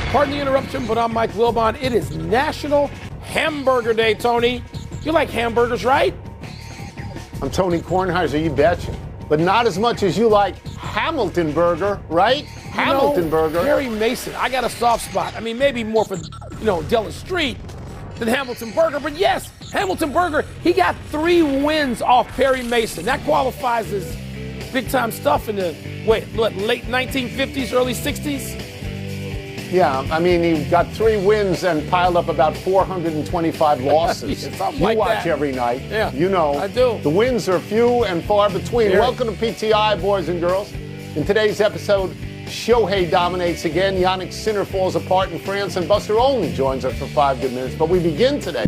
Pardon the interruption, but I'm Mike Wilbon. It is National Hamburger Day, Tony. You like hamburgers, right? I'm Tony Kornheiser, you betcha. But not as much as you like Hamilton Burger, right? Hamilton Burger. Perry Mason, I got a soft spot. I mean, maybe more for, Della Street than Hamilton Burger. But yes, Hamilton Burger, he got 3 wins off Perry Mason. That qualifies as big-time stuff in the, late 1950s, early 60s? Yeah, I mean, he got 3 wins and piled up about 425 losses. Yeah, you watch every night. Yeah, you know. I do. The wins are few and far between. Very. Welcome to PTI, boys and girls. In today's episode, Shohei dominates again. Yannick Sinner falls apart in France, and Buster Olney joins us for 5 good minutes. But we begin today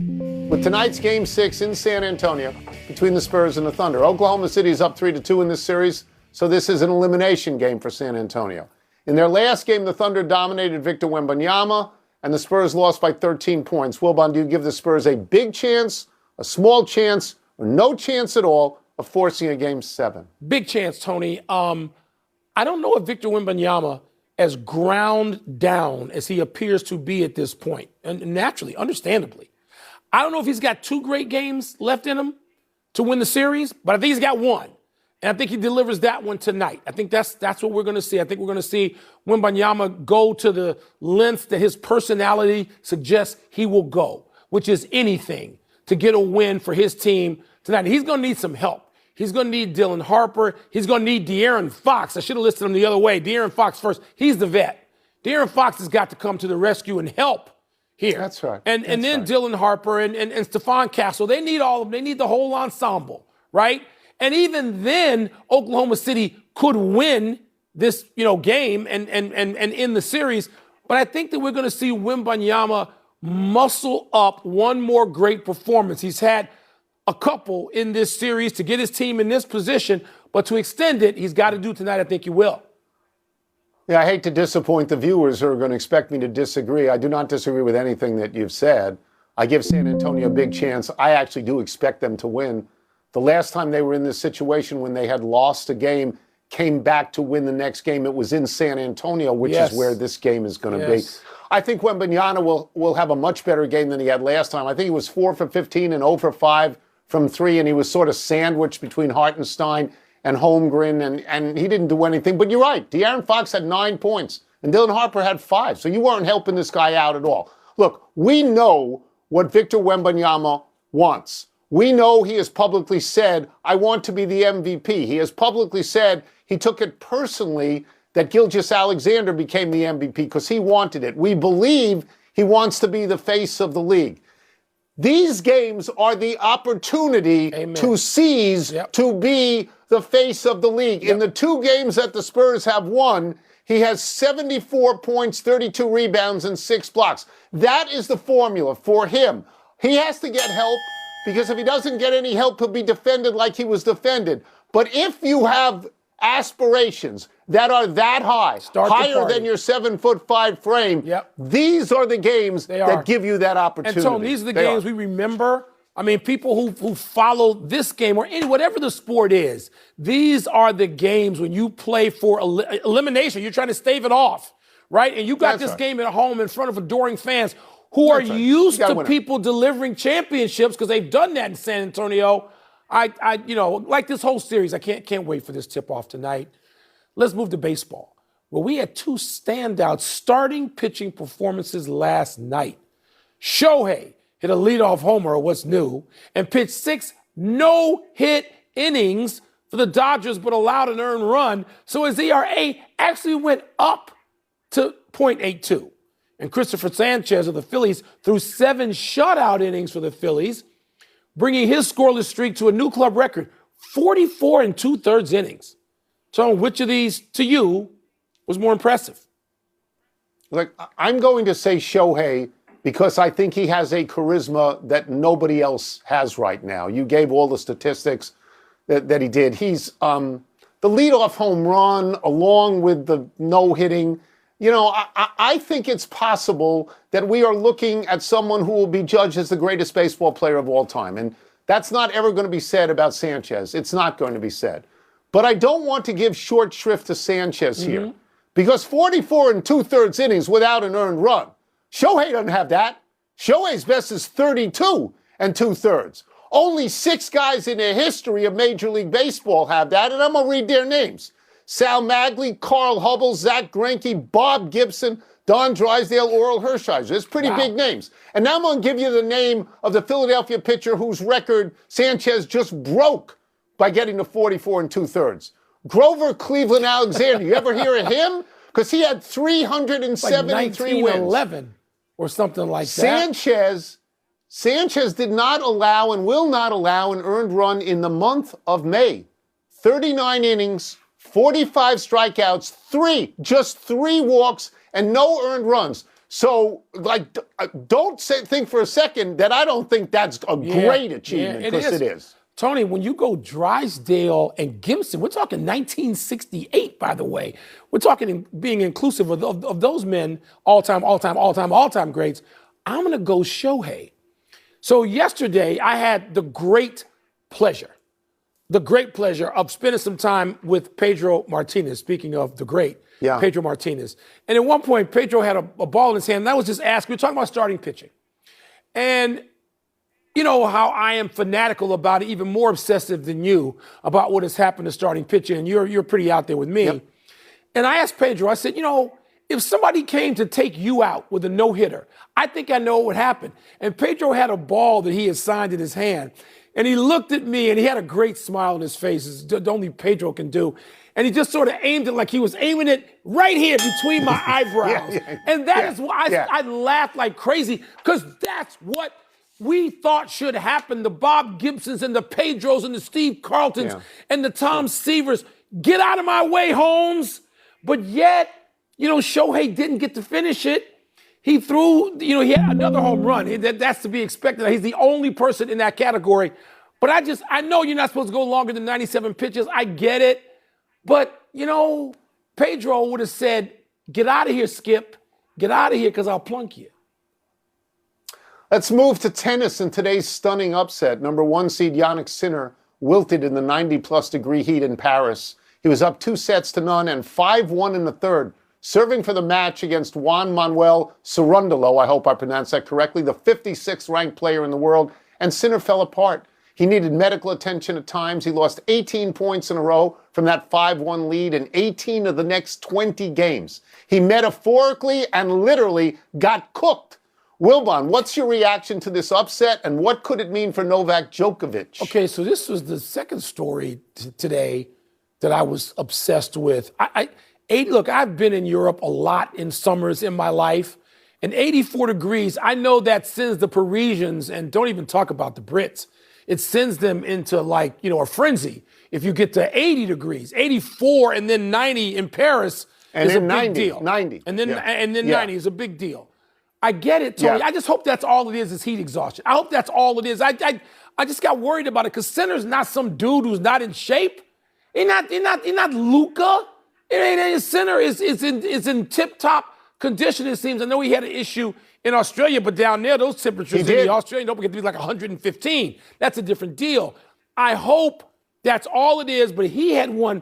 with tonight's Game 6 in San Antonio between the Spurs and the Thunder. Oklahoma City is up 3-2 in this series, so this is an elimination game for San Antonio. In their last game, the Thunder dominated Victor Wembanyama, and the Spurs lost by 13 points. Wilbon, do you give the Spurs a big chance, a small chance, or no chance at all of forcing a Game 7? Big chance, Tony. I don't know if Victor Wembanyama, as ground down as he appears to be at this point, and naturally, understandably, I don't know if he's got 2 great games left in him to win the series, but I think he's got 1. And I think he delivers that one tonight. I think that's what we're going to see. I think we're going to see Wembanyama go to the lengths that his personality suggests he will go, which is anything to get a win for his team tonight. He's going to need some help. He's going to need Dylan Harper. He's going to need De'Aaron Fox. I should have listed him the other way. De'Aaron Fox first. He's the vet. De'Aaron Fox has got to come to the rescue and help here. That's right. And then Dylan Harper and Stephon Castle. They need all of them. They need the whole ensemble, right? And even then, Oklahoma City could win this, game and end the series. But I think that we're going to see Wembanyama muscle up one more great performance. He's had a couple in this series to get his team in this position, but to extend it, he's got to do tonight. I think he will. Yeah, I hate to disappoint the viewers who are going to expect me to disagree. I do not disagree with anything that you've said. I give San Antonio a big chance. I actually do expect them to win. The last time they were in this situation when they had lost a game, came back to win the next game, it was in San Antonio, which is where this game is going to be. I think Wembanyama will have a much better game than he had last time. I think he was 4 for 15 and 0 for 5 from 3, and he was sort of sandwiched between Hartenstein and Holmgren, and he didn't do anything. But you're right, De'Aaron Fox had 9 points, and Dylan Harper had 5, so you weren't helping this guy out at all. Look, we know what Victor Wembanyama wants. We know he has publicly said, I want to be the MVP. He has publicly said he took it personally that Gilgeous-Alexander became the MVP because he wanted it. We believe he wants to be the face of the league. These games are the opportunity to seize to be the face of the league. In the 2 games that the Spurs have won, he has 74 points, 32 rebounds, and 6 blocks. That is the formula for him. He has to get help, because if he doesn't get any help, he'll be defended like he was defended. But if you have aspirations that are that high, higher than your 7'5" frame, these are the games that give you that opportunity. And Tony, these are the games we remember. I mean, people who follow this game or whatever the sport is, these are the games when you play for elimination. You're trying to stave it off, right? And you got this game at home in front of adoring fans who are used to people delivering championships because they've done that in San Antonio. I like this whole series, I can't wait for this tip-off tonight. Let's move to baseball, where we had 2 standout starting pitching performances last night. Shohei hit a leadoff homer, what's new, and pitched 6 no-hit innings for the Dodgers, but allowed an earned run. So his ERA actually went up to .82. And Christopher Sanchez of the Phillies threw 7 shutout innings for the Phillies, bringing his scoreless streak to a new club record, 44 2/3 innings. So which of these, to you, was more impressive? Look, I'm going to say Shohei because I think he has a charisma that nobody else has right now. You gave all the statistics that he did. He's the leadoff home run along with the no-hitting. I think it's possible that we are looking at someone who will be judged as the greatest baseball player of all time. And that's not ever going to be said about Sanchez. It's not going to be said. But I don't want to give short shrift to Sanchez here Because 44 and 2/3 innings without an earned run. Shohei doesn't have that. Shohei's best is 32 and 2/3. Only 6 guys in the history of Major League Baseball have that, and I'm going to read their names. Sal Magley, Carl Hubble, Zach Greinke, Bob Gibson, Don Drysdale, Oral Hershiser. It's pretty big names. And now I'm going to give you the name of the Philadelphia pitcher whose record Sanchez just broke by getting to 44 and 2/3. Grover Cleveland Alexander. You ever hear of him? Because he had 373 wins. 11 or something like that. Sanchez did not allow and will not allow an earned run in the month of May. 39 innings, 45 strikeouts, just three walks, and no earned runs. So, don't think for a second that I don't think that's a great achievement, because it is. Tony, when you go Drysdale and Gibson, we're talking 1968, by the way. We're talking being inclusive of those men, all-time greats. I'm going to go Shohei. So yesterday, I had the great pleasure of spending some time with Pedro Martinez, speaking of the great, Pedro Martinez. And at one point, Pedro had a ball in his hand, and I was just asking, we were talking about starting pitching. And you know how I am fanatical about it, even more obsessive than you about what has happened to starting pitching, and you're pretty out there with me. Yep. And I asked Pedro, I said, if somebody came to take you out with a no-hitter, I think I know what would happen. And Pedro had a ball that he had signed in his hand, and he looked at me, and he had a great smile on his face, as only Pedro can do. And he just sort of aimed it like he was aiming it right here between my eyebrows. And that is why I laughed like crazy, because that's what we thought should happen. The Bob Gibsons and the Pedros and the Steve Carltons and the Tom Seavers. Get out of my way, Holmes. But yet, Shohei didn't get to finish it. He threw, he had another home run. That's to be expected. He's the only person in that category. But I know you're not supposed to go longer than 97 pitches. I get it. But, Pedro would have said, get out of here, Skip. Get out of here, because I'll plunk you. Let's move to tennis and today's stunning upset. Number 1 seed Jannik Sinner wilted in the 90-plus degree heat in Paris. He was up 2-0 and 5-1 in the third, serving for the match against Juan Manuel Cerundolo, I hope I pronounced that correctly, the 56th ranked player in the world, and Sinner fell apart. He needed medical attention at times. He lost 18 points in a row from that 5-1 lead in 18 of the next 20 games. He metaphorically and literally got cooked. Wilbon, what's your reaction to this upset, and what could it mean for Novak Djokovic? Okay, so this was the second story today that I was obsessed with. Look, I've been in Europe a lot in summers in my life, and 84 degrees, I know that sends the Parisians, and don't even talk about the Brits, it sends them into a frenzy. If you get to 80 degrees, 84 and then 90 in Paris is a big deal. 90. And then 90 is a big deal. I get it, Tony. I just hope that's all it is heat exhaustion. I hope that's all it is. I just got worried about it because Sinner's not some dude who's not in shape. He's not Luka. Sinner is in tip-top condition, it seems. I know he had an issue in Australia, but down there, those temperatures in the Australian Open get to be like 115. That's a different deal. I hope that's all it is, but he had won,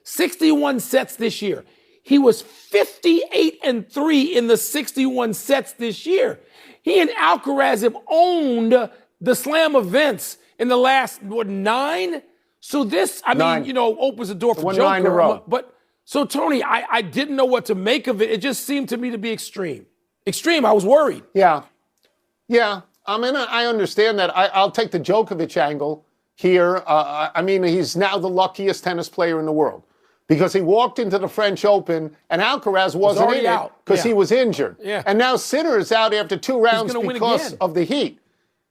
61 sets this year. He was 58-3 in the 61 sets this year. He and Alcaraz have owned the slam events in the last, 9? So this, opens the door for Joker. 9 in a row. But, so Tony, I didn't know what to make of it. It just seemed to me to be extreme. Extreme, I was worried. Yeah. I understand that. I'll take the Djokovic angle here. He's now the luckiest tennis player in the world. Because he walked into the French Open and Alcaraz wasn't in it because he was injured. Yeah. And now Sinner is out after 2 rounds because of the heat.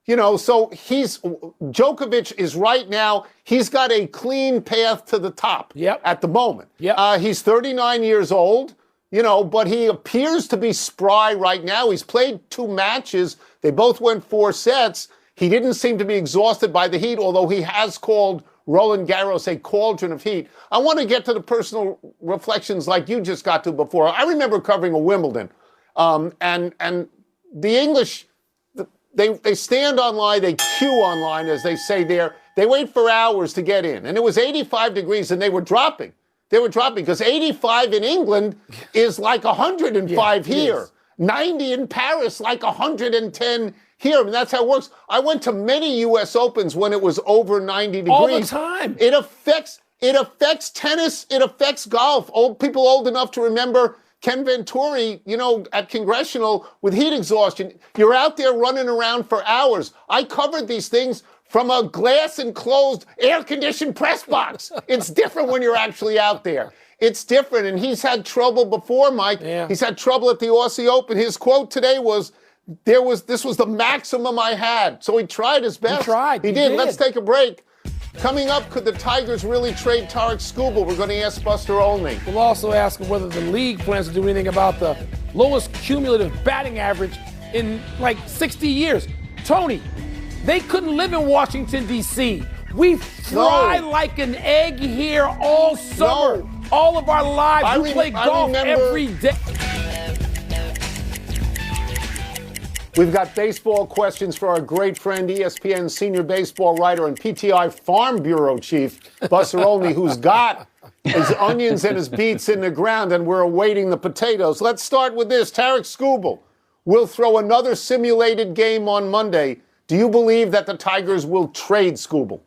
So Djokovic is right now, he's got a clean path to the top at the moment. He's 39 years old, but he appears to be spry right now. He's played 2 matches. They both went 4 sets. He didn't seem to be exhausted by the heat, although he has called Roland Garros a cauldron of heat. I want to get to the personal reflections like you just got to before. I remember covering a Wimbledon, and the English, they stand online, they queue online, as they say there. They wait for hours to get in, and it was 85 degrees, and they were dropping. they were dropping because 85 in England is like 105 here. 90 in Paris, like 110 here. I mean, that's how it works. I went to many U.S. Opens when it was over 90 degrees. All the time. It affects tennis. It affects golf. People old enough to remember Ken Venturi, at Congressional with heat exhaustion. You're out there running around for hours. I covered these things from a glass-enclosed, air-conditioned press box. It's different when you're actually out there. It's different, and he's had trouble before, Mike. Yeah. He's had trouble at the Aussie Open. His quote today was, this was the maximum I had. So he tried his best. He did. Let's take a break. Coming up, could the Tigers really trade Tarek Skubal? We're going to ask Buster Olney. We'll also ask him whether the league plans to do anything about the lowest cumulative batting average in like 60 years. Tony, they couldn't live in Washington, D.C. We fry like an egg here all summer. All of our lives. We play golf every day. We've got baseball questions for our great friend, ESPN senior baseball writer and PTI Farm Bureau chief, Buster Olney, who's got his onions and his beets in the ground, and we're awaiting the potatoes. Let's start with this. Tarek Skubal will throw another simulated game on Monday. Do you believe that the Tigers will trade Skubal?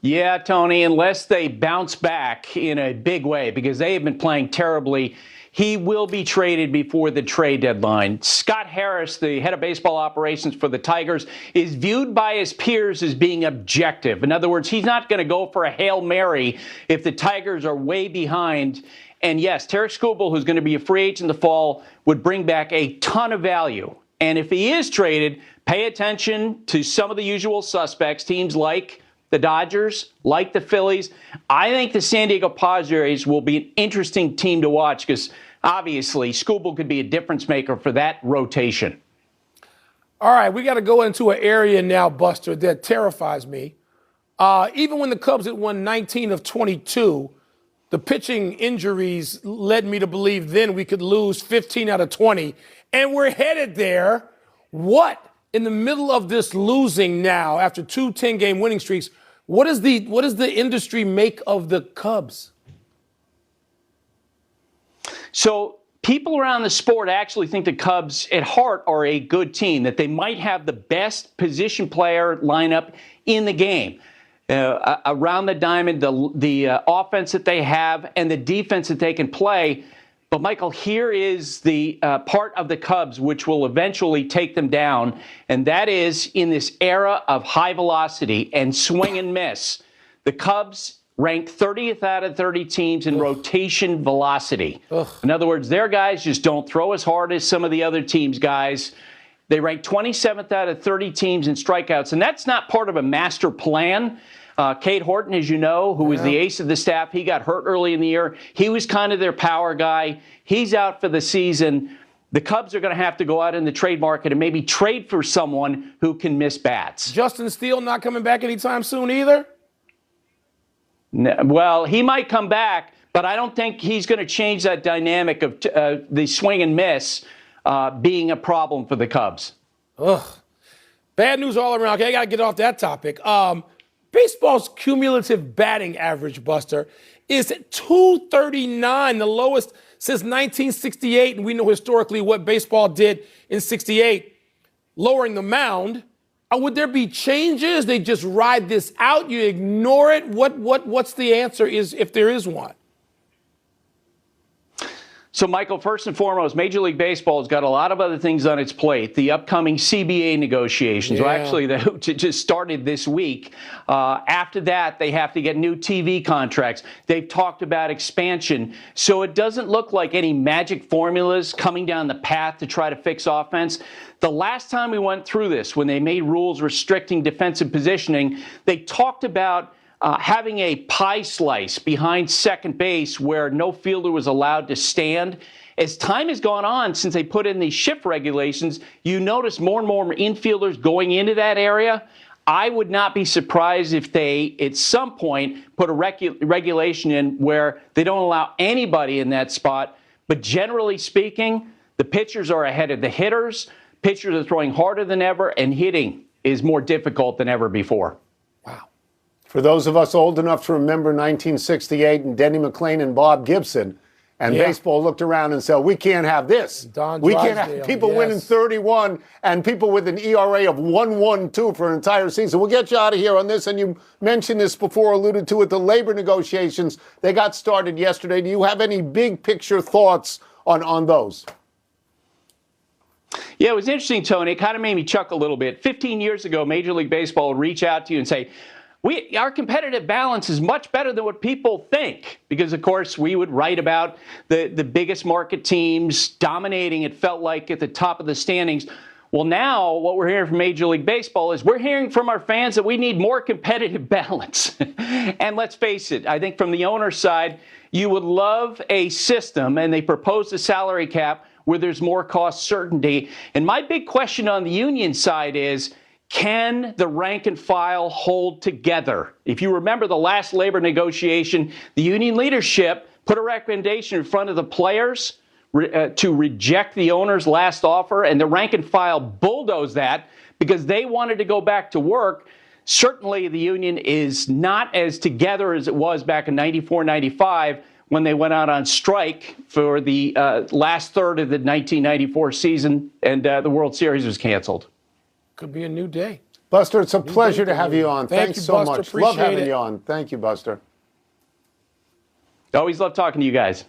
Yeah, Tony, unless they bounce back in a big way, because they have been playing terribly. He will be traded before the trade deadline. Scott Harris, the head of baseball operations for the Tigers, is viewed by his peers as being objective. In other words, he's not going to go for a Hail Mary if the Tigers are way behind. And yes, Tarek Skubal, who's going to be a free agent in the fall, would bring back a ton of value. And if he is traded, pay attention to some of the usual suspects, teams like the Dodgers, like the Phillies. I think the San Diego Padres will be an interesting team to watch because obviously Skubal could be a difference maker for that rotation. All right, we got to go into an area now, Buster, that terrifies me. Even when the Cubs had won 19 of 22, the pitching injuries led me to believe then we could lose 15 out of 20. And we're headed there. What? In the middle of this losing now, after two 10-game winning streaks, what does the industry make of the Cubs? So people around the sport actually think the Cubs at heart are a good team, that they might have the best position player lineup in the game. Around the diamond, the offense that they have and the defense that they can play. But, Michael, here is the part of the Cubs which will eventually take them down, and that is in this era of high velocity and swing and miss. The Cubs rank 30th out of 30 teams in rotation velocity. In other words, their guys just don't throw as hard as some of the other teams' guys. They rank 27th out of 30 teams in strikeouts, and that's not part of a master plan. Cade Horton, as you know, who was the ace of the staff, he got hurt early in the year. He was kind of their power guy. He's out for the season. The Cubs are going to have to go out in the trade market and maybe trade for someone who can miss bats. Justin Steele not coming back anytime soon either? No, well, he might come back, but I don't think he's going to change that dynamic of the swing and miss being a problem for the Cubs. Ugh. Bad news all around. Okay, I got to get off that topic. Baseball's cumulative batting average, Buster, is at 239, the lowest since 1968. And we know historically what baseball did in 68, lowering the mound. Would there be changes? They just ride this out? You ignore it? What's the answer is if there is one? So, Michael, first and foremost, Major League Baseball has got a lot of other things on its plate. The upcoming CBA negotiations, well, actually, they just started this week. After that, they have to get new TV contracts. They've talked about expansion. So it doesn't look like any magic formulas coming down the path to try to fix offense. The last time we went through this, when they made rules restricting defensive positioning, they talked about having a pie slice behind second base where no fielder was allowed to stand. As time has gone on since they put in these shift regulations, you notice more and more infielders going into that area. I would not be surprised if they, at some point, put a regulation in where they don't allow anybody in that spot. But generally speaking, the pitchers are ahead of the hitters. Pitchers are throwing harder than ever, and hitting is more difficult than ever before. Wow. For those of us old enough to remember 1968 and Denny McClain and Bob Gibson, and baseball looked around and said, we can't have this. We can't have people winning 31 and people with an ERA of 1.12 for an entire season. We'll get you out of here on this. And you mentioned this before, alluded to it, the labor negotiations. They got started yesterday. Do you have any big picture thoughts on those? Yeah, it was interesting, Tony. It kind of made me chuckle a little bit. 15 years ago, Major League Baseball would reach out to you and say, our competitive balance is much better than what people think, because, of course, we would write about the biggest market teams dominating, it felt like, at the top of the standings. Well, now what we're hearing from Major League Baseball is we're hearing from our fans that we need more competitive balance. And let's face it, I think from the owner's side, you would love a system, and they proposed a salary cap where there's more cost certainty. And my big question on the union side is, can the rank and file hold together? If you remember the last labor negotiation, the union leadership put a recommendation in front of the players to reject the owner's last offer, and the rank and file bulldozed that because they wanted to go back to work. Certainly, the union is not as together as it was back in 94, 95 when they went out on strike for the last third of the 1994 season, and the World Series was canceled. Could be a new day. Buster, it's a pleasure to have you on. Thanks so Buster. much. Appreciate Love having it. you on. Thank you, Buster. Always love talking to you guys.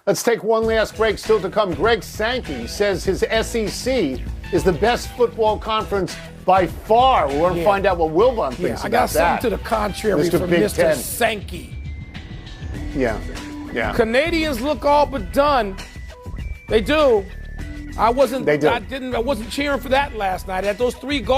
Let's take one last break. Still to come, Greg Sankey says his SEC is the best football conference by far. We're going to find out what Wilbon thinks I about got that. something to the contrary Mr. from Big Mr. Ten. Sankey. Yeah. Canadians look all but done. They do. I wasn't They do. I wasn't cheering for that last night. At those 3 goals.